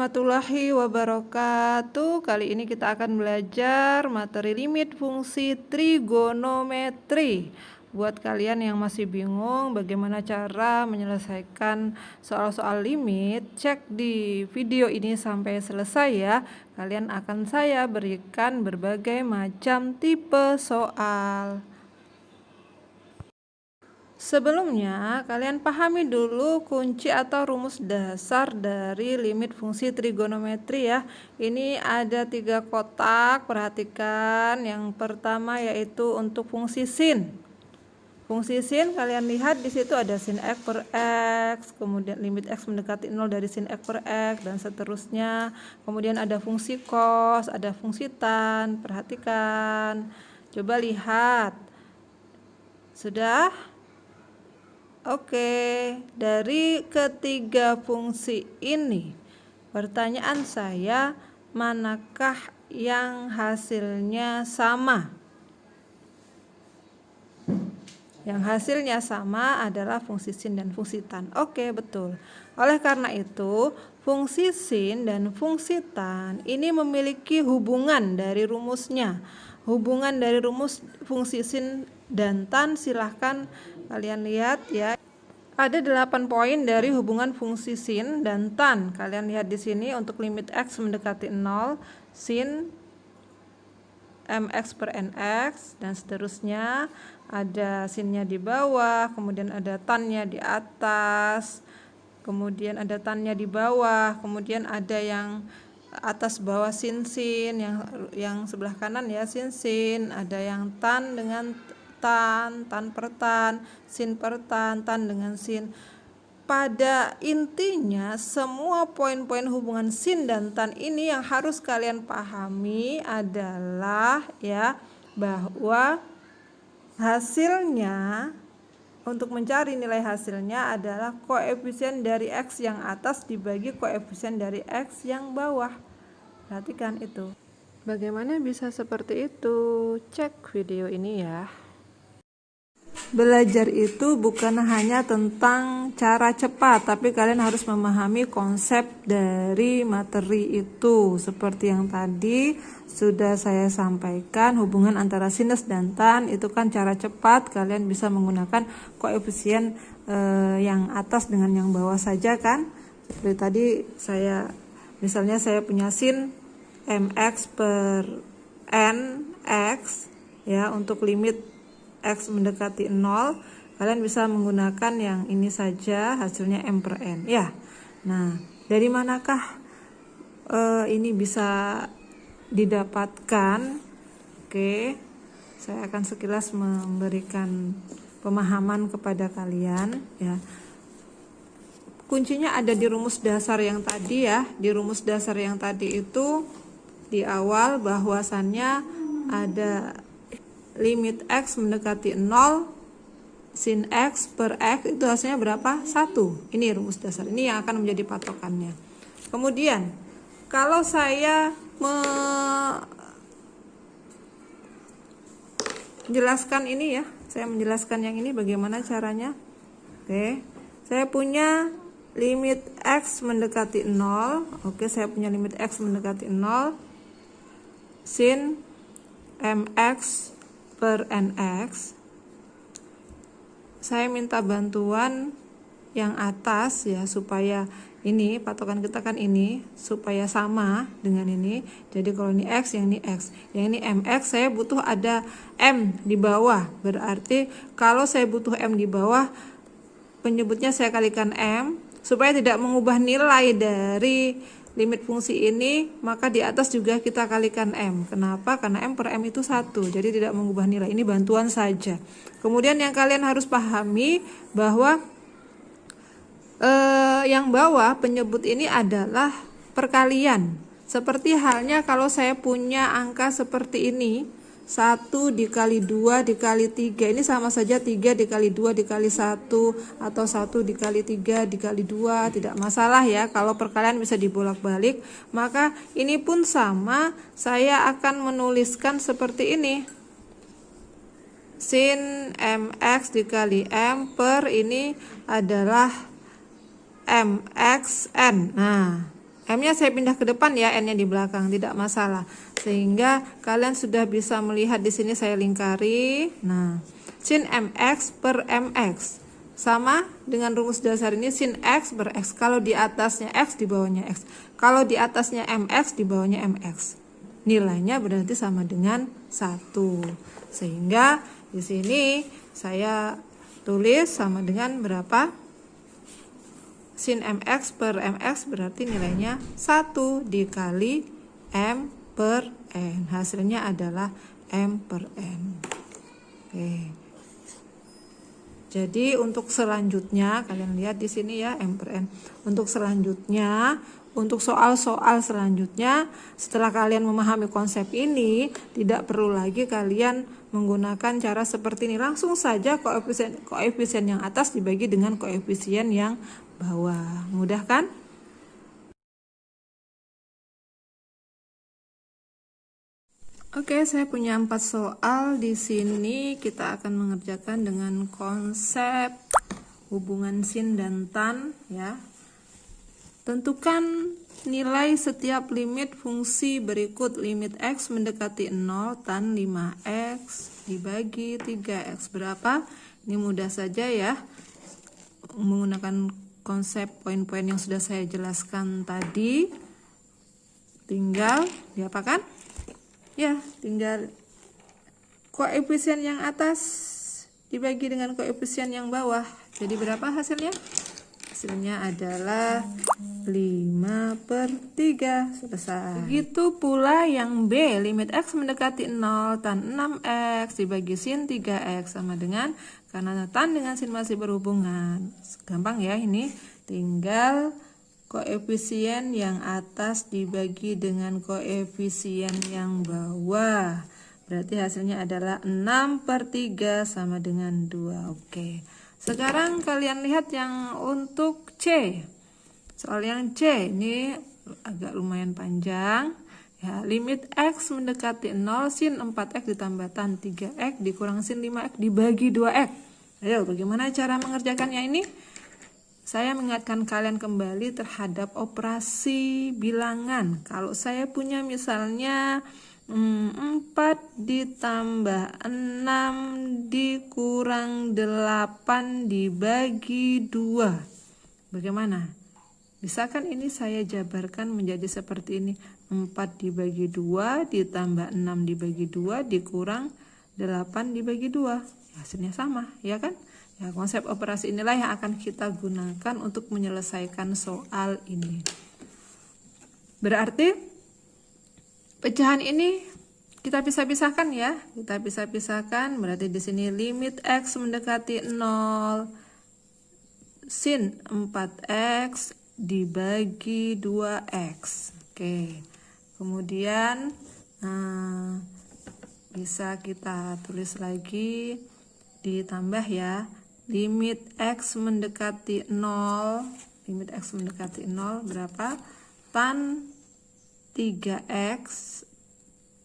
warahmatullahi wabarakatuh. Kali ini kita akan belajar materi limit fungsi trigonometri. Buat kalian yang masih bingung bagaimana cara menyelesaikan soal-soal limit, cek di video ini sampai selesai ya. Kalian akan saya berikan berbagai macam tipe soal. Sebelumnya, kalian pahami dulu kunci atau rumus dasar dari limit fungsi trigonometri ya. Ini ada 3 kotak, perhatikan. Yang pertama yaitu untuk fungsi sin. Fungsi sin kalian lihat di situ ada sin x per x, kemudian limit x mendekati 0 dari sin x per x dan seterusnya. Kemudian ada fungsi cos, ada fungsi tan. Perhatikan. Coba lihat. Sudah? Oke, dari ketiga fungsi ini, pertanyaan saya, manakah yang hasilnya sama? Yang hasilnya sama adalah fungsi sin dan fungsi tan. Oke, betul. Oleh karena itu, fungsi sin dan fungsi tan ini memiliki hubungan dari rumusnya. Hubungan dari rumus fungsi sin dan tan silahkan kalian lihat ya. Ada 8 poin dari hubungan fungsi sin dan tan. Kalian lihat di sini untuk limit x mendekati 0, sin mx per nx dan seterusnya. Ada sinnya di bawah, kemudian ada tannya di atas, kemudian ada tannya di bawah, kemudian ada yang atas bawah sin yang sebelah kanan ya sin, ada yang tan dengan tan per tan, sin per tan dengan sin. Pada intinya semua poin-poin hubungan sin dan tan ini yang harus kalian pahami adalah ya bahwa hasilnya untuk mencari nilai hasilnya adalah koefisien dari x yang atas dibagi koefisien dari x yang bawah. Perhatikan itu. Bagaimana bisa seperti itu? Cek video ini ya. Belajar itu bukan hanya tentang cara cepat, tapi kalian harus memahami konsep dari materi itu. Seperti yang tadi sudah saya sampaikan, hubungan antara sinus dan tan itu kan cara cepat. Kalian bisa menggunakan koefisien yang atas dengan yang bawah saja kan. Seperti tadi misalnya saya punya sin mx per nx ya, untuk limit x mendekati 0, kalian bisa menggunakan yang ini saja, hasilnya m per n ya. Nah, dari manakah ini bisa didapatkan? Oke, saya akan sekilas memberikan pemahaman kepada kalian ya. Kuncinya ada di rumus dasar yang tadi ya. Di rumus dasar yang tadi itu di awal bahwasannya ada limit x mendekati 0, sin x per x itu hasilnya berapa? 1. Ini rumus dasar. Ini yang akan menjadi patokannya. Kemudian, kalau saya menjelaskan ini ya, saya menjelaskan yang ini bagaimana caranya. Oke, saya punya limit x mendekati 0. Oke, saya punya limit x mendekati 0, sin mx per nx. Saya minta bantuan yang atas ya, supaya ini patokan kita kan ini supaya sama dengan ini. Jadi kalau ini x, yang ini x, yang ini mx, saya butuh ada m di bawah. Berarti kalau saya butuh m di bawah, penyebutnya saya kalikan m supaya tidak mengubah nilai dari limit fungsi ini, maka di atas juga kita kalikan m. Kenapa? Karena m per m itu 1, jadi tidak mengubah nilai. Ini bantuan saja. Kemudian yang kalian harus pahami bahwa yang bawah penyebut ini adalah perkalian. Seperti halnya kalau saya punya angka seperti ini, 1 dikali 2 dikali 3, ini sama saja 3 dikali 2 dikali 1 atau 1 dikali 3 dikali 2, tidak masalah ya. Kalau perkalian bisa dibolak-balik, maka ini pun sama. Saya akan menuliskan seperti ini, sin mx dikali m per ini adalah mxn. Nah, M-nya saya pindah ke depan ya, N-nya di belakang, tidak masalah. Sehingga kalian sudah bisa melihat di sini saya lingkari. Nah, sin MX per MX sama dengan rumus dasar ini, sin X per X. Kalau di atasnya X, di bawahnya X. Kalau di atasnya MX, di bawahnya MX. Nilainya berarti sama dengan 1. Sehingga di sini saya tulis sama dengan berapa? Sin MX per MX berarti nilainya 1 dikali M per N. Hasilnya adalah M per N. Oke. Jadi untuk selanjutnya, kalian lihat di sini ya, M per N. Untuk selanjutnya, untuk soal-soal selanjutnya, setelah kalian memahami konsep ini, tidak perlu lagi kalian menggunakan cara seperti ini. Langsung saja koefisien yang atas dibagi dengan koefisien yang bawah. Mudah kan? Oke, saya punya 4 soal di sini. Kita akan mengerjakan dengan konsep hubungan sin dan tan ya. Tentukan nilai setiap limit fungsi berikut. Limit X mendekati 0 tan 5X dibagi 3X berapa? Ini mudah saja ya, menggunakan konsep poin-poin yang sudah saya jelaskan tadi. Tinggal diapakan? Ya, tinggal koefisien yang atas dibagi dengan koefisien yang bawah. Jadi berapa hasilnya? Hasilnya adalah 5/3. Selesai. Begitu pula yang B, limit X mendekati 0 tan 6X dibagi sin 3X sama dengan, karena tan dengan sin masih berhubungan. Gampang ya ini, tinggal koefisien yang atas dibagi dengan koefisien yang bawah. Berarti hasilnya adalah 6/3 sama dengan 2. Oke. Sekarang kalian lihat yang untuk C. Soal yang C ini agak lumayan panjang. Ya, limit X mendekati 0 sin 4X ditambah tan 3X dikurang sin 5X dibagi 2X. Ayo, bagaimana cara mengerjakannya ini? Saya mengingatkan kalian kembali terhadap operasi bilangan. Kalau saya punya misalnya 4 ditambah 6 dikurang 8 dibagi 2. Bagaimana? Bisa kan ini saya jabarkan menjadi seperti ini. 4 dibagi 2 ditambah 6 dibagi 2 dikurang 8 dibagi 2. Hasilnya sama, ya kan? Ya, konsep operasi inilah yang akan kita gunakan untuk menyelesaikan soal ini. Berarti pecahan ini kita pisah-pisahkan ya. Kita pisah-pisahkan, berarti di sini limit X mendekati 0 sin 4X dibagi 2X. Oke. Kemudian bisa kita tulis lagi, ditambah ya, limit X mendekati 0, limit X mendekati 0 berapa? Tan 3X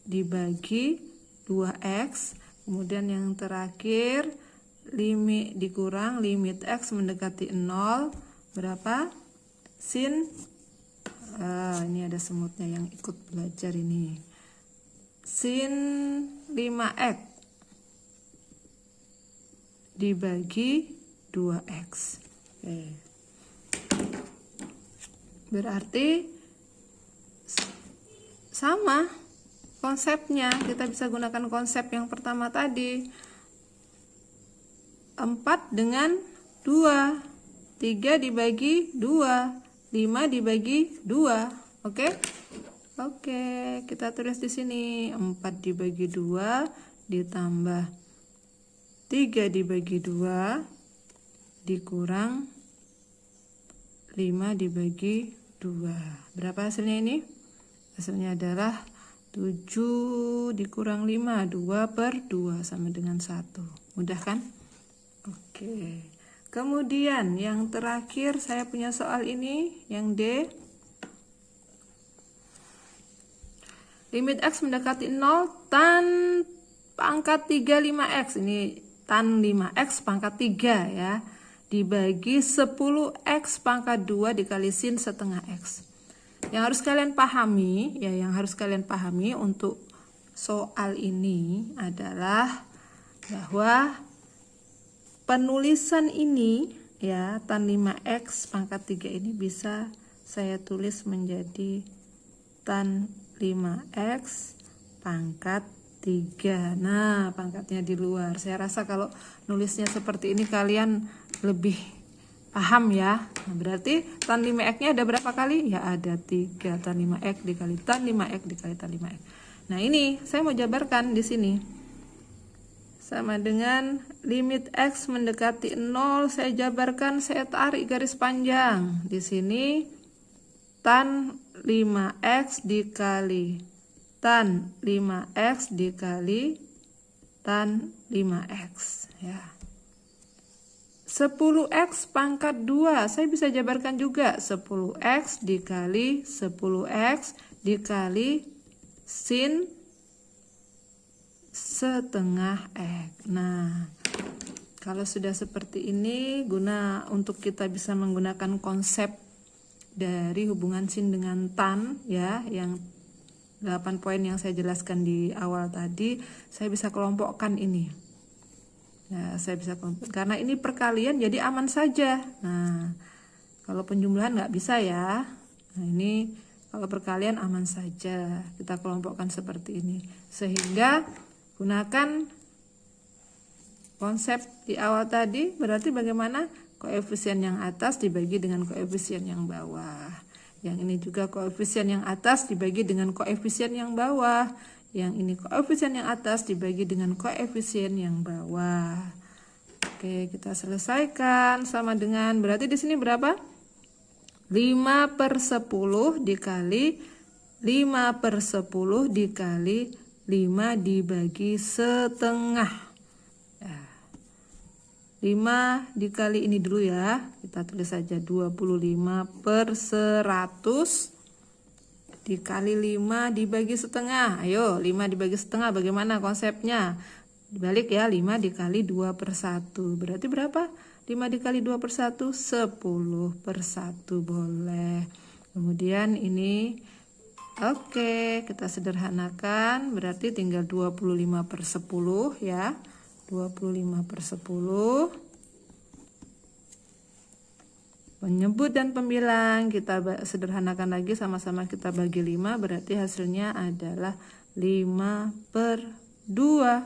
dibagi 2X. Kemudian yang terakhir, limit dikurang limit X mendekati 0 berapa? Sin, ini ada semutnya yang ikut belajar ini, sin 5X dibagi 2X. Oke. Berarti sama konsepnya, kita bisa gunakan konsep yang pertama tadi. 4 dengan 2, 3 dibagi 2, 5 dibagi 2. Oke? Oke, kita tulis di sini 4 dibagi 2 ditambah 3 dibagi 2 dikurang 5 dibagi 2. Berapa hasilnya ini? Hasilnya adalah 7 dikurang 5, 2/2 sama dengan 1. Mudah kan? Oke. Kemudian yang terakhir saya punya soal ini, yang D. Limit X mendekati 0 tan pangkat 35X. Ini tan 5X pangkat 3 ya. Dibagi 10X pangkat 2 dikali sin setengah X. Yang harus kalian pahami, ya, yang harus kalian pahami untuk soal ini adalah bahwa penulisan ini, ya, tan 5x pangkat 3 ini bisa saya tulis menjadi tan 5x pangkat 3. Nah, pangkatnya di luar. Saya rasa kalau nulisnya seperti ini kalian lebih paham ya. Nah, berarti tan 5x-nya ada berapa kali? Ya ada 3. Tan 5x dikali tan 5x dikali tan 5x. Nah, ini saya mau jabarkan di sini. Sama dengan limit x mendekati 0, saya jabarkan, saya tarik garis panjang. Di sini tan 5x dikali tan 5x dikali tan 5x, ya. 10x pangkat 2, saya bisa jabarkan juga 10x dikali 10x dikali sin setengah x. Nah, kalau sudah seperti ini, guna untuk kita bisa menggunakan konsep dari hubungan sin dengan tan, ya, yang 8 poin yang saya jelaskan di awal tadi, saya bisa kelompokkan ini. Ya, saya bisa kelompokkan karena ini perkalian, jadi aman saja. Nah, kalau penjumlahan nggak bisa ya. Nah, ini kalau perkalian aman saja. Kita kelompokkan seperti ini. Sehingga gunakan konsep di awal tadi, berarti bagaimana? Koefisien yang atas dibagi dengan koefisien yang bawah. Yang ini juga koefisien yang atas dibagi dengan koefisien yang bawah. Yang ini koefisien yang atas dibagi dengan koefisien yang bawah. Oke, kita selesaikan sama dengan, berarti di sini berapa? 5/10 dikali 5/10 dikali 5 dibagi setengah. 5 dikali ini dulu ya, kita tulis saja 25/100 dikali 5 dibagi setengah. Ayo, 5 dibagi setengah bagaimana konsepnya? Dibalik ya, 5 dikali 2/1 berarti berapa? 5 dikali 2/1 10/1 boleh. Kemudian ini, oke, kita sederhanakan, berarti tinggal 25/10 ya. 25/10. Penyebut dan pembilang kita sederhanakan lagi, sama-sama kita bagi 5, berarti hasilnya adalah 5/2.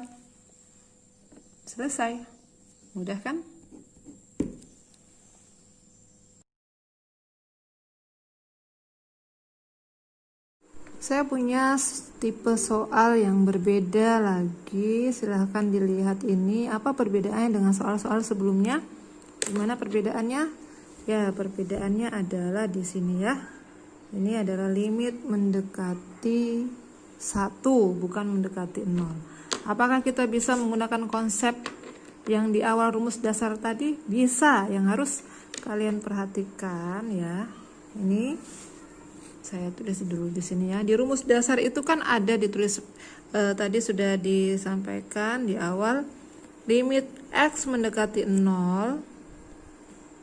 Selesai. Mudah kan? Saya punya tipe soal yang berbeda lagi. Silahkan dilihat ini. Apa perbedaannya dengan soal-soal sebelumnya? Gimana perbedaannya? Ya, perbedaannya adalah di sini ya. Ini adalah limit mendekati 1, bukan mendekati 0. Apakah kita bisa menggunakan konsep yang di awal rumus dasar tadi? Bisa. Yang harus kalian perhatikan ya. Ini saya tulis dulu di sini ya. Di rumus dasar itu kan ada ditulis, tadi sudah disampaikan di awal, limit x mendekati 0,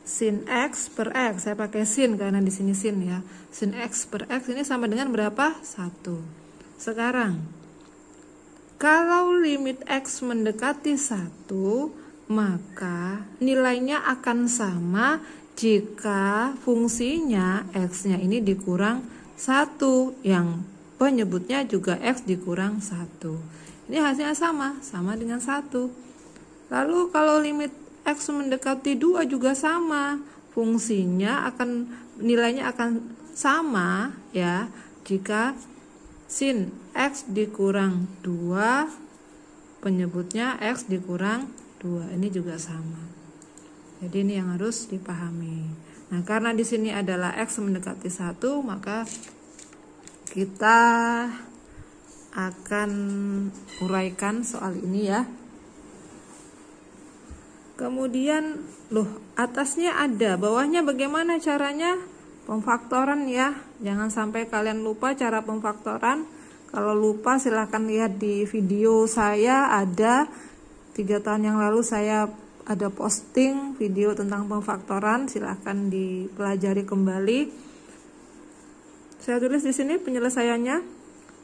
sin x per x. Saya pakai sin karena di sini sin ya. Sin x per x ini sama dengan berapa? 1. Sekarang, kalau limit x mendekati 1, maka nilainya akan sama jika fungsinya x-nya ini dikurang 1, yang penyebutnya juga x dikurang 1. Ini hasilnya sama dengan 1. Lalu kalau limit x mendekati 2 juga sama, fungsinya nilainya akan sama ya jika sin x dikurang 2, penyebutnya x dikurang 2. Ini juga sama. Jadi ini yang harus dipahami. Nah, karena di sini adalah x mendekati 1, maka kita akan uraikan soal ini ya. Kemudian, atasnya ada, bawahnya bagaimana caranya? Pemfaktoran ya. Jangan sampai kalian lupa cara pemfaktoran. Kalau lupa silahkan lihat di video saya, ada 3 tahun yang lalu saya ada posting video tentang pemfaktoran, silahkan dipelajari kembali. Saya tulis di sini penyelesaiannya.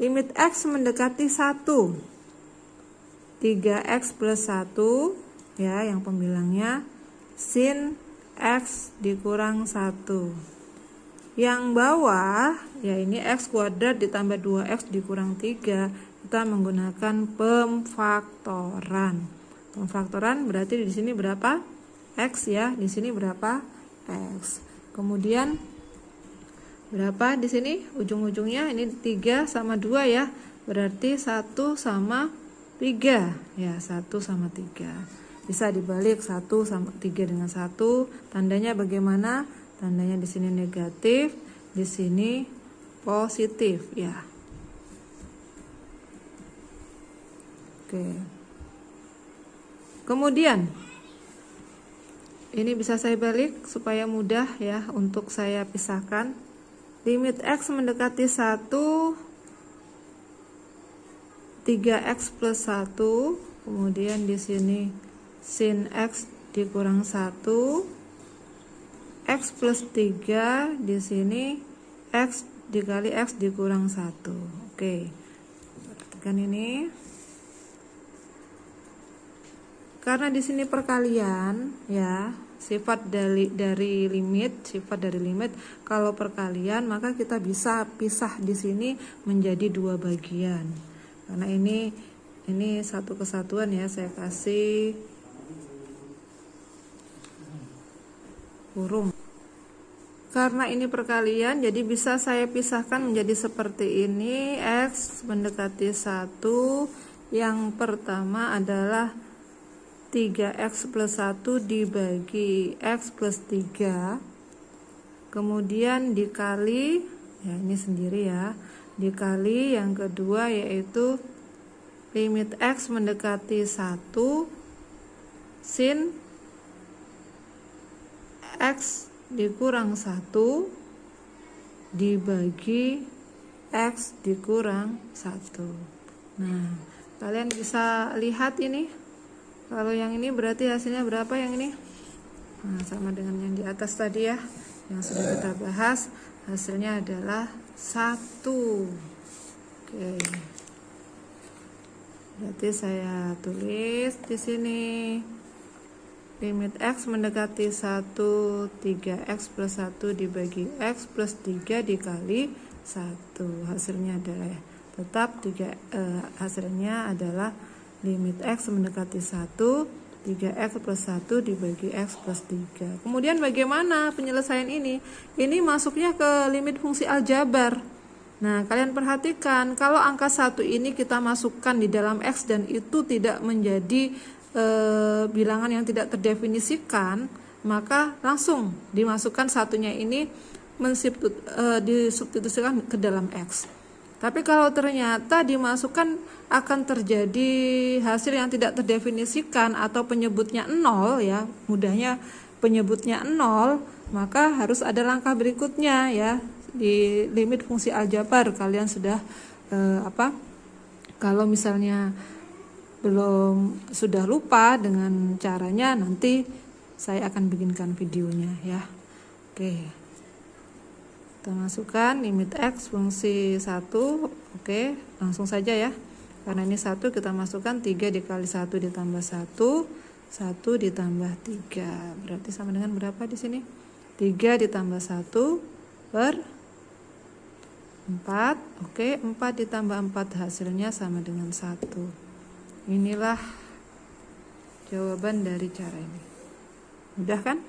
Limit X mendekati 1. 3X plus 1, ya, yang pembilangnya sin X dikurang 1. Yang bawah, ya ini X kuadrat ditambah 2X dikurang 3. Kita menggunakan pemfaktoran. Pemfaktoran berarti di sini berapa? X, ya. Di sini berapa? X. Kemudian berapa di sini? Ujung-ujungnya ini 3 sama 2, ya. Berarti 1 sama 3. Ya, 1 sama 3. Bisa dibalik 1 sama 3 dengan 1. Tandanya bagaimana? Tandanya di sini negatif, di sini positif, ya. Oke. Kemudian ini bisa saya balik supaya mudah, ya, untuk saya pisahkan. Limit X mendekati 1, 3X plus 1, kemudian di sini sin X dikurang 1, X plus 3, di sini X dikali X dikurang 1. Oke, perhatikan ini. Karena di sini perkalian, ya, sifat dari limit, kalau perkalian maka kita bisa pisah di sini menjadi 2 bagian. Karena ini satu kesatuan, ya, saya kasih kurung. Karena ini perkalian, jadi bisa saya pisahkan menjadi seperti ini. X mendekati 1, yang pertama adalah 3X plus 1 dibagi X plus 3, kemudian dikali, ya ini sendiri, ya, dikali yang kedua yaitu limit X mendekati 1 sin X dikurang 1 dibagi X dikurang 1. Nah, kalian bisa lihat ini. Kalau yang ini berarti hasilnya berapa yang ini? Nah, sama dengan yang di atas tadi, ya, yang sudah kita bahas. Hasilnya adalah 1. Oke. Berarti saya tulis di sini limit X mendekati 1, 3X plus 1 dibagi X plus 3 dikali 1. Hasilnya adalah hasilnya adalah limit X mendekati 1, 3X plus 1 dibagi X plus 3. Kemudian bagaimana penyelesaian ini? Ini masuknya ke limit fungsi aljabar. Nah, kalian perhatikan, kalau angka 1 ini kita masukkan di dalam X dan itu tidak menjadi bilangan yang tidak terdefinisikan, maka langsung dimasukkan satunya ini disubstitusikan ke dalam X. Tapi kalau ternyata dimasukkan akan terjadi hasil yang tidak terdefinisikan atau penyebutnya 0, ya, mudahnya penyebutnya 0, maka harus ada langkah berikutnya, ya. Di limit fungsi aljabar kalian sudah kalau misalnya sudah lupa dengan caranya, nanti saya akan bikinkan videonya, ya. Oke. Kita masukkan limit X fungsi 1. Oke, langsung saja, ya. Karena ini 1, kita masukkan 3 dikali 1 ditambah 1, 1 ditambah 3. Berarti sama dengan berapa di sini? 3 ditambah 1 per 4. Oke, 4 ditambah 4 hasilnya sama dengan 1. Inilah jawaban dari cara ini. Mudah kan?